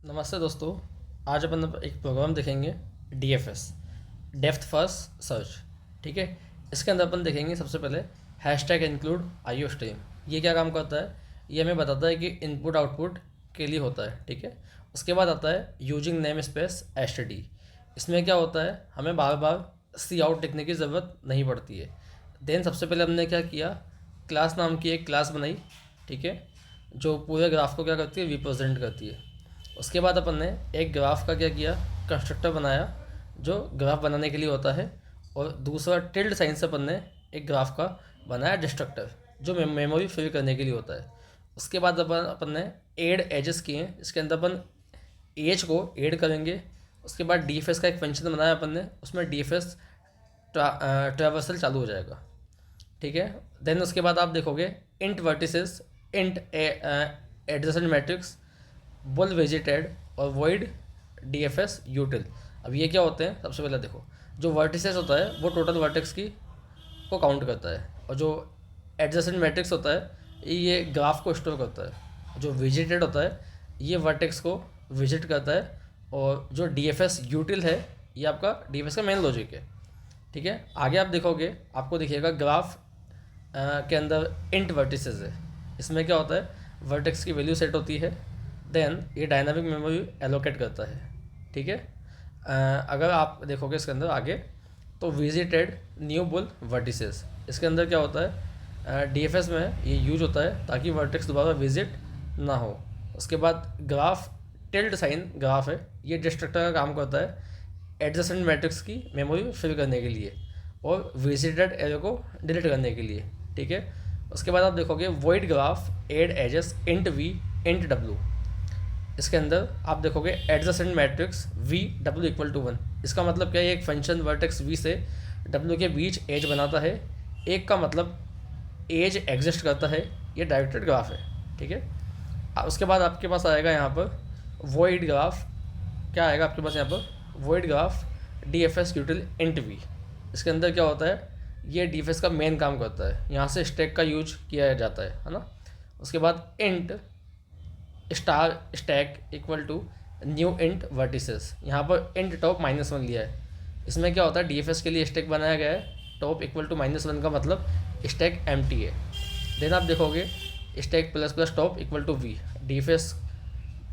नमस्ते दोस्तों। आज अपन एक प्रोग्राम देखेंगे, DFS, डेप्थ फर्स्ट सर्च। ठीक है। इसके अंदर अपन देखेंगे सबसे पहले हैशटैग इंक्लूड आईओ स्ट्रीम। ये क्या काम करता है? ये हमें बताता है कि इनपुट आउटपुट के लिए होता है। ठीक है। उसके बाद आता है यूजिंग नेम स्पेस एसटीडी। इसमें क्या होता है, हमें बार बार सी आउट लिखने की ज़रूरत नहीं पड़ती है। देन सबसे पहले हमने क्या किया, क्लास नाम की एक क्लास बनाई। ठीक है। जो पूरे ग्राफ को क्या करती है, रिप्रेजेंट करती है। उसके बाद अपन ने एक ग्राफ का क्या किया, कंस्ट्रक्टर बनाया जो ग्राफ बनाने के लिए होता है। और दूसरा टिल्ड साइन से अपन ने एक ग्राफ का बनाया डिस्ट्रक्टर जो मेमोरी फिल करने के लिए होता है। उसके बाद अपन ने एड एजेस किए हैं। इसके अंदर अपन एज को ऐड करेंगे। उसके बाद डीएफएस का एक फंक्शन बनाया अपन ने, उसमें डीएफएस ट्रैवर्सल चालू हो जाएगा। ठीक है। देन उसके बाद आप देखोगे int vertices, int adjacent matrix, bull visited और वॉइड डीएफएस यूटिल। अब ये क्या होते हैं, सबसे पहले देखो, जो वर्टिसेस होता है वो टोटल वर्टेक्स की को काउंट करता है, और जो एडजेसेंट मैट्रिक्स होता है ये ग्राफ को स्टोर करता है। जो विजिटेड होता है ये वर्टेक्स को विजिट करता है, और जो डीएफएस यूटिल है ये आपका डीएफएस का मेन लॉजिक है। ठीक है। आगे आप देखोगे, आपको दिखेगा ग्राफ के अंदर इंट वर्टिसेस है। इसमें क्या होता है, वर्टेक्स की वैल्यू सेट होती है, देन ये डायनामिक मेमोरी एलोकेट करता है। ठीक है। अगर आप देखोगे इसके अंदर आगे, तो विजिटेड न्यू बुल वर्टिसेस, इसके अंदर क्या होता है, डीएफएस में ये यूज होता है ताकि वर्टेक्स दोबारा विजिट ना हो। उसके बाद ग्राफ टिल्ड साइन ग्राफ है, ये डिस्ट्रक्टर का काम करता है एडजेसेंट मैट्रिक्स की मेमोरी फिल करने के लिए और विजिटेड एरो को डिलीट करने के लिए। ठीक है। उसके बाद आप देखोगे void graph add edges int V int W. इसके अंदर आप देखोगे adjacent matrix V W equal to 1। इसका मतलब क्या है, एक फंक्शन वर्टेक्स वी से डब्ल्यू के बीच एज बनाता है। एक का मतलब एज एग्जिस्ट करता है, ये डायरेक्टेड ग्राफ है। ठीक है। उसके बाद आपके पास आएगा यहाँ पर वॉइड ग्राफ। क्या आएगा आपके पास यहाँ पर, void graph D F S util int V. इसके अंदर क्या होता है, ये डी एफ एस का मेन काम करता है, यहाँ से स्टैक का यूज किया जाता है ना। उसके बाद int star stack equal to new int vertices. यहाँ पर इंट टॉप -1 लिया है। इसमें क्या होता है, डीएफएस के लिए स्टैक बनाया गया है, टॉप इक्वल टू -1 का मतलब स्टैक एम्प्टी है। देन आप देखोगे stack plus plus top equal to V. DFS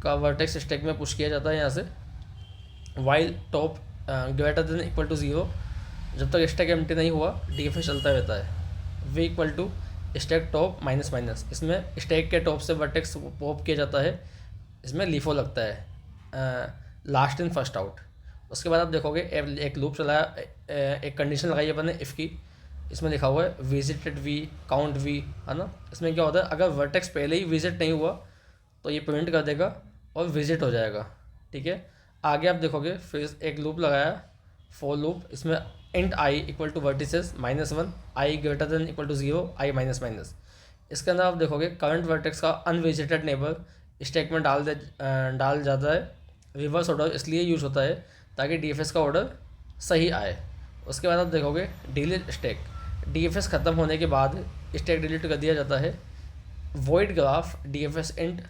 का वर्टेक्स स्टैक में पुश किया जाता है यहाँ से, while top greater than equal to 0। जब तक स्टैक एम्प्टी नहीं हुआ डीएफएस चलता रहता है। V equal to stack top minus. इसमें स्टैक के टॉप से वर्टेक्स पॉप किया जाता है, इसमें लीफो लगता है, लास्ट इन फर्स्ट आउट। उसके बाद आप देखोगे एक लूप चलाया, एक कंडीशन लगाई अपन ने इफ़ की। इसमें लिखा हुआ है विजिटेड वी काउंट वी, है ना। इसमें क्या होता है, अगर वर्टेक्स पहले ही विजिट नहीं हुआ तो ये प्रिंट कर देगा और विजिट हो जाएगा। ठीक है। आगे आप देखोगे फिर एक लूप लगाया, फॉर लूप। इसमें int I equal to vertices -1, I greater than equal to 0, I minus. इसके अंदर आप देखोगे करंट वर्टेक्स का अनविजिटेड नेबर स्टैक में डाल जाता है। रिवर्स ऑर्डर इसलिए यूज होता है ताकि डीएफएस का ऑर्डर सही आए। उसके बाद आप देखोगे डिलीट स्टैक, डीएफएस ख़त्म होने के बाद स्टैक डिलीट कर दिया जाता है। Void graph DFS int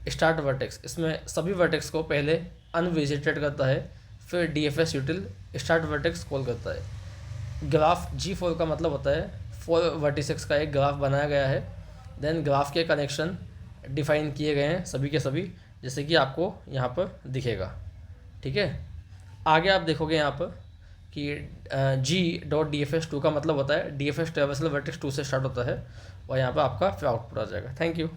start vertex, इसमें सभी वर्टेक्स को पहले अनविजिटेड करता है, फिर डीएफएस यूटिल स्टार्ट वर्टेक्स कॉल करता है। ग्राफ G4 का मतलब होता है 4 वर्टिसेस का एक ग्राफ बनाया गया है। देन ग्राफ के कनेक्शन डिफाइन किए गए हैं सभी के सभी, जैसे कि आपको यहाँ पर दिखेगा। ठीक है। आगे आप देखोगे यहाँ पर कि G.DFS2 का मतलब होता है डीएफएस ट्रैवर्सल वर्टेक्स 2 से स्टार्ट होता है, और यहाँ पर आपका फिर आउटपुट आ जाएगा। Thank you.